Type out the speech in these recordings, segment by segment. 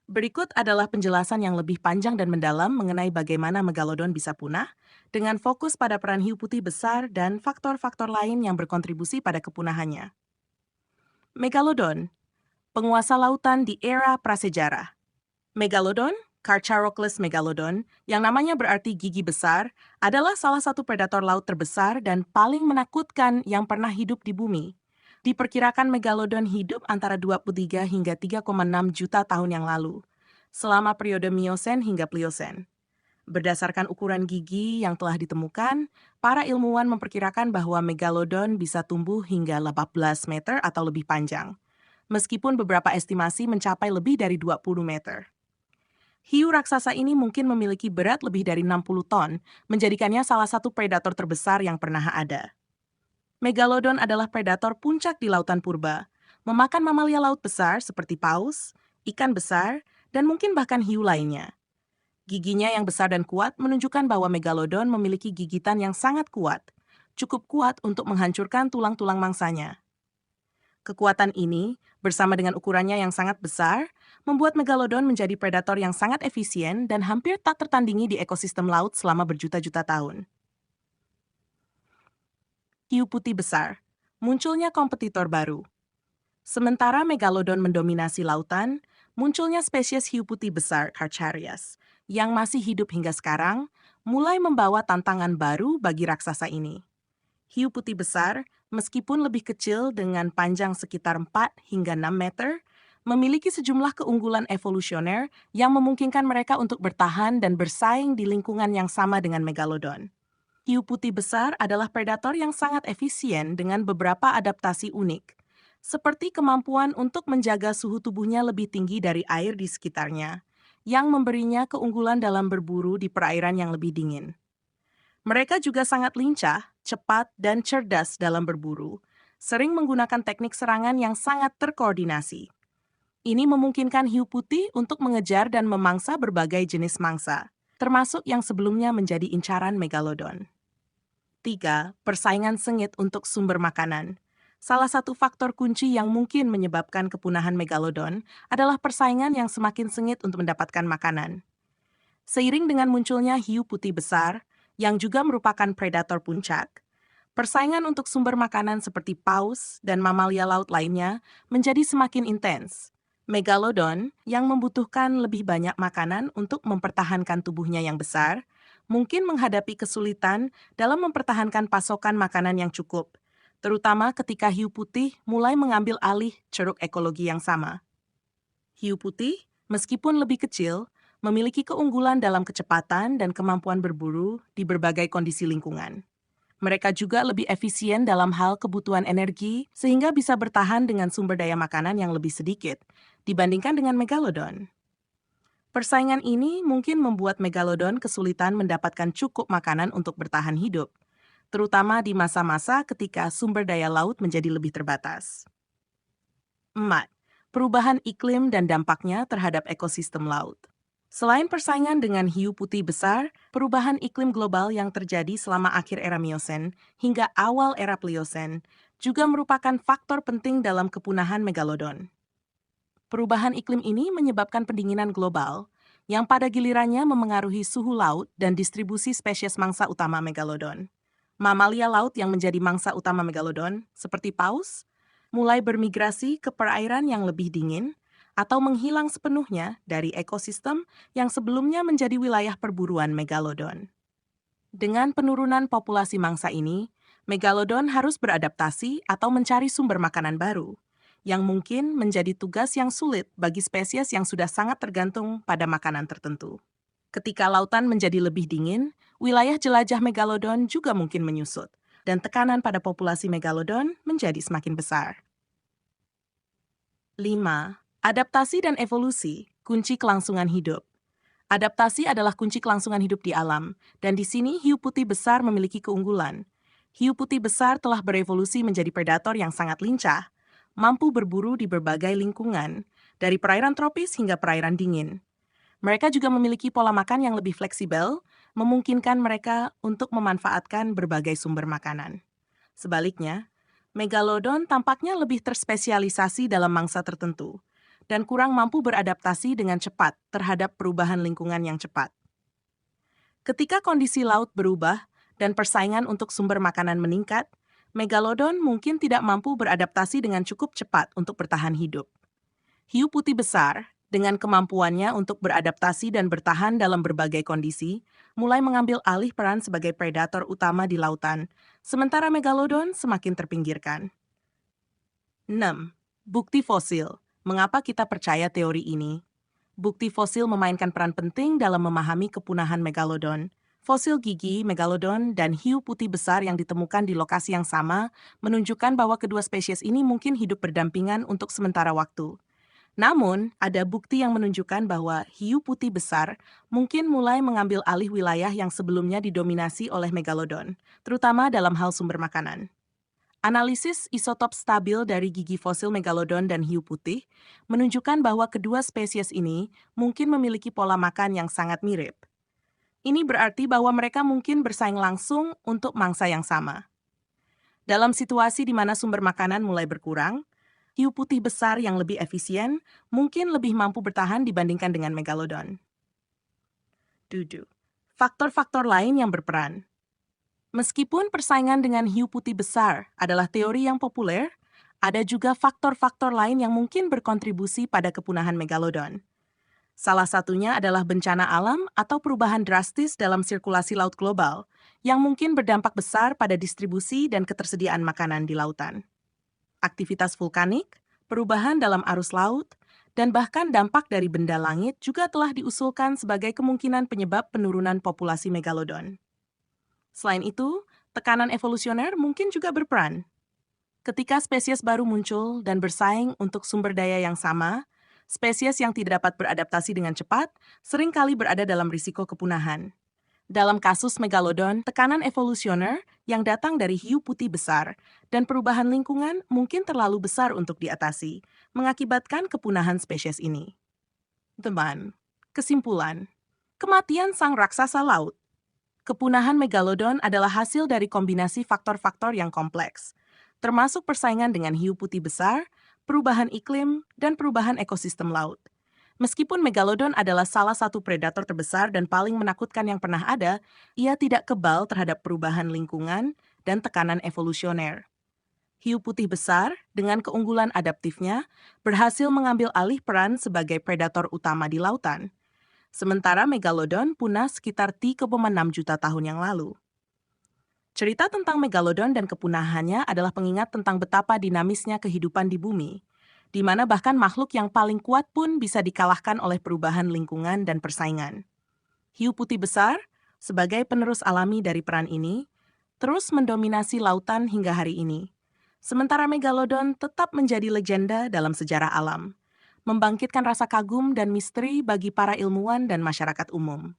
Berikut adalah penjelasan yang lebih panjang dan mendalam mengenai bagaimana megalodon bisa punah, dengan fokus pada peran hiu putih besar dan faktor-faktor lain yang berkontribusi pada kepunahannya. Megalodon, penguasa lautan di era prasejarah. Megalodon, Carcharodontless megalodon, yang namanya berarti gigi besar, adalah salah satu predator laut terbesar dan paling menakutkan yang pernah hidup di bumi. Diperkirakan megalodon hidup antara 23 hingga 3,6 juta tahun yang lalu, selama periode Miosen hingga Pliocene. Berdasarkan ukuran gigi yang telah ditemukan, para ilmuwan memperkirakan bahwa megalodon bisa tumbuh hingga 18 meter atau lebih panjang, meskipun beberapa estimasi mencapai lebih dari 20 meter. Hiu raksasa ini mungkin memiliki berat lebih dari 60 ton, menjadikannya salah satu predator terbesar yang pernah ada. Megalodon adalah predator puncak di lautan purba, memakan mamalia laut besar seperti paus, ikan besar, dan mungkin bahkan hiu lainnya. Giginya yang besar dan kuat menunjukkan bahwa megalodon memiliki gigitan yang sangat kuat, cukup kuat untuk menghancurkan tulang-tulang mangsanya. Kekuatan ini, bersama dengan ukurannya yang sangat besar, membuat megalodon menjadi predator yang sangat efisien dan hampir tak tertandingi di ekosistem laut selama berjuta-juta tahun. Hiu putih besar, munculnya kompetitor baru. Sementara megalodon mendominasi lautan, munculnya spesies hiu putih besar Carcharias, yang masih hidup hingga sekarang, mulai membawa tantangan baru bagi raksasa ini. Hiu putih besar, meskipun lebih kecil dengan panjang sekitar 4 hingga 6 meter, memiliki sejumlah keunggulan evolusioner yang memungkinkan mereka untuk bertahan dan bersaing di lingkungan yang sama dengan megalodon. Hiu putih besar adalah predator yang sangat efisien dengan beberapa adaptasi unik, seperti kemampuan untuk menjaga suhu tubuhnya lebih tinggi dari air di sekitarnya, yang memberinya keunggulan dalam berburu di perairan yang lebih dingin. Mereka juga sangat lincah, cepat, dan cerdas dalam berburu, sering menggunakan teknik serangan yang sangat terkoordinasi. Ini memungkinkan hiu putih untuk mengejar dan memangsa berbagai jenis mangsa, termasuk yang sebelumnya menjadi incaran megalodon. 3. Persaingan sengit untuk sumber makanan. Salah satu faktor kunci yang mungkin menyebabkan kepunahan megalodon adalah persaingan yang semakin sengit untuk mendapatkan makanan. Seiring dengan munculnya hiu putih besar, yang juga merupakan predator puncak, persaingan untuk sumber makanan seperti paus dan mamalia laut lainnya menjadi semakin intens. Megalodon, yang membutuhkan lebih banyak makanan untuk mempertahankan tubuhnya yang besar, mungkin menghadapi kesulitan dalam mempertahankan pasokan makanan yang cukup, terutama ketika hiu putih mulai mengambil alih ceruk ekologi yang sama. Hiu putih, meskipun lebih kecil, memiliki keunggulan dalam kecepatan dan kemampuan berburu di berbagai kondisi lingkungan. Mereka juga lebih efisien dalam hal kebutuhan energi, sehingga bisa bertahan dengan sumber daya makanan yang lebih sedikit dibandingkan dengan megalodon. Persaingan ini mungkin membuat megalodon kesulitan mendapatkan cukup makanan untuk bertahan hidup, terutama di masa-masa ketika sumber daya laut menjadi lebih terbatas. 4. Perubahan iklim dan dampaknya terhadap ekosistem laut. Selain persaingan dengan hiu putih besar, perubahan iklim global yang terjadi selama akhir era Miosen hingga awal era Pliocene juga merupakan faktor penting dalam kepunahan megalodon. Perubahan iklim ini menyebabkan pendinginan global, yang pada gilirannya memengaruhi suhu laut dan distribusi spesies mangsa utama megalodon. Mamalia laut yang menjadi mangsa utama megalodon, seperti paus, mulai bermigrasi ke perairan yang lebih dingin atau menghilang sepenuhnya dari ekosistem yang sebelumnya menjadi wilayah perburuan megalodon. Dengan penurunan populasi mangsa ini, megalodon harus beradaptasi atau mencari sumber makanan baru, yang mungkin menjadi tugas yang sulit bagi spesies yang sudah sangat tergantung pada makanan tertentu. Ketika lautan menjadi lebih dingin, wilayah jelajah megalodon juga mungkin menyusut, dan tekanan pada populasi megalodon menjadi semakin besar. 5. Adaptasi dan evolusi, kunci kelangsungan hidup. Adaptasi adalah kunci kelangsungan hidup di alam, dan di sini hiu putih besar memiliki keunggulan. Hiu putih besar telah berevolusi menjadi predator yang sangat lincah, mampu berburu di berbagai lingkungan, dari perairan tropis hingga perairan dingin. Mereka juga memiliki pola makan yang lebih fleksibel, memungkinkan mereka untuk memanfaatkan berbagai sumber makanan. Sebaliknya, megalodon tampaknya lebih terspesialisasi dalam mangsa tertentu, dan kurang mampu beradaptasi dengan cepat terhadap perubahan lingkungan yang cepat. Ketika kondisi laut berubah dan persaingan untuk sumber makanan meningkat, megalodon mungkin tidak mampu beradaptasi dengan cukup cepat untuk bertahan hidup. Hiu putih besar, dengan kemampuannya untuk beradaptasi dan bertahan dalam berbagai kondisi, mulai mengambil alih peran sebagai predator utama di lautan, sementara megalodon semakin terpinggirkan. 6. Bukti fosil. Mengapa kita percaya teori ini? Bukti fosil memainkan peran penting dalam memahami kepunahan megalodon. Fosil gigi, megalodon, dan hiu putih besar yang ditemukan di lokasi yang sama menunjukkan bahwa kedua spesies ini mungkin hidup berdampingan untuk sementara waktu. Namun, ada bukti yang menunjukkan bahwa hiu putih besar mungkin mulai mengambil alih wilayah yang sebelumnya didominasi oleh megalodon, terutama dalam hal sumber makanan. Analisis isotop stabil dari gigi fosil megalodon dan hiu putih menunjukkan bahwa kedua spesies ini mungkin memiliki pola makan yang sangat mirip. Ini berarti bahwa mereka mungkin bersaing langsung untuk mangsa yang sama. Dalam situasi di mana sumber makanan mulai berkurang, hiu putih besar yang lebih efisien mungkin lebih mampu bertahan dibandingkan dengan megalodon. 7. Faktor-faktor lain yang berperan. Meskipun persaingan dengan hiu putih besar adalah teori yang populer, ada juga faktor-faktor lain yang mungkin berkontribusi pada kepunahan megalodon. Salah satunya adalah bencana alam atau perubahan drastis dalam sirkulasi laut global, yang mungkin berdampak besar pada distribusi dan ketersediaan makanan di lautan. Aktivitas vulkanik, perubahan dalam arus laut, dan bahkan dampak dari benda langit juga telah diusulkan sebagai kemungkinan penyebab penurunan populasi megalodon. Selain itu, tekanan evolusioner mungkin juga berperan. Ketika spesies baru muncul dan bersaing untuk sumber daya yang sama, spesies yang tidak dapat beradaptasi dengan cepat seringkali berada dalam risiko kepunahan. Dalam kasus megalodon, tekanan evolusioner yang datang dari hiu putih besar dan perubahan lingkungan mungkin terlalu besar untuk diatasi, mengakibatkan kepunahan spesies ini. Teman, kesimpulan, kematian sang raksasa laut. Kepunahan megalodon adalah hasil dari kombinasi faktor-faktor yang kompleks, termasuk persaingan dengan hiu putih besar, perubahan iklim, dan perubahan ekosistem laut. Meskipun megalodon adalah salah satu predator terbesar dan paling menakutkan yang pernah ada, ia tidak kebal terhadap perubahan lingkungan dan tekanan evolusioner. Hiu putih besar, dengan keunggulan adaptifnya, berhasil mengambil alih peran sebagai predator utama di lautan. Sementara megalodon punah sekitar 3,6 juta tahun yang lalu. Cerita tentang megalodon dan kepunahannya adalah pengingat tentang betapa dinamisnya kehidupan di bumi, di mana bahkan makhluk yang paling kuat pun bisa dikalahkan oleh perubahan lingkungan dan persaingan. Hiu putih besar, sebagai penerus alami dari peran ini, terus mendominasi lautan hingga hari ini. Sementara megalodon tetap menjadi legenda dalam sejarah alam, membangkitkan rasa kagum dan misteri bagi para ilmuwan dan masyarakat umum.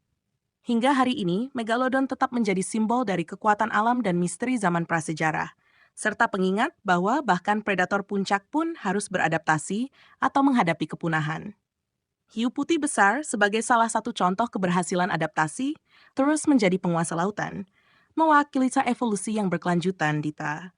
Hingga hari ini, megalodon tetap menjadi simbol dari kekuatan alam dan misteri zaman prasejarah, serta pengingat bahwa bahkan predator puncak pun harus beradaptasi atau menghadapi kepunahan. Hiu putih besar, sebagai salah satu contoh keberhasilan adaptasi, terus menjadi penguasa lautan, mewakili evolusi yang berkelanjutan, Dita.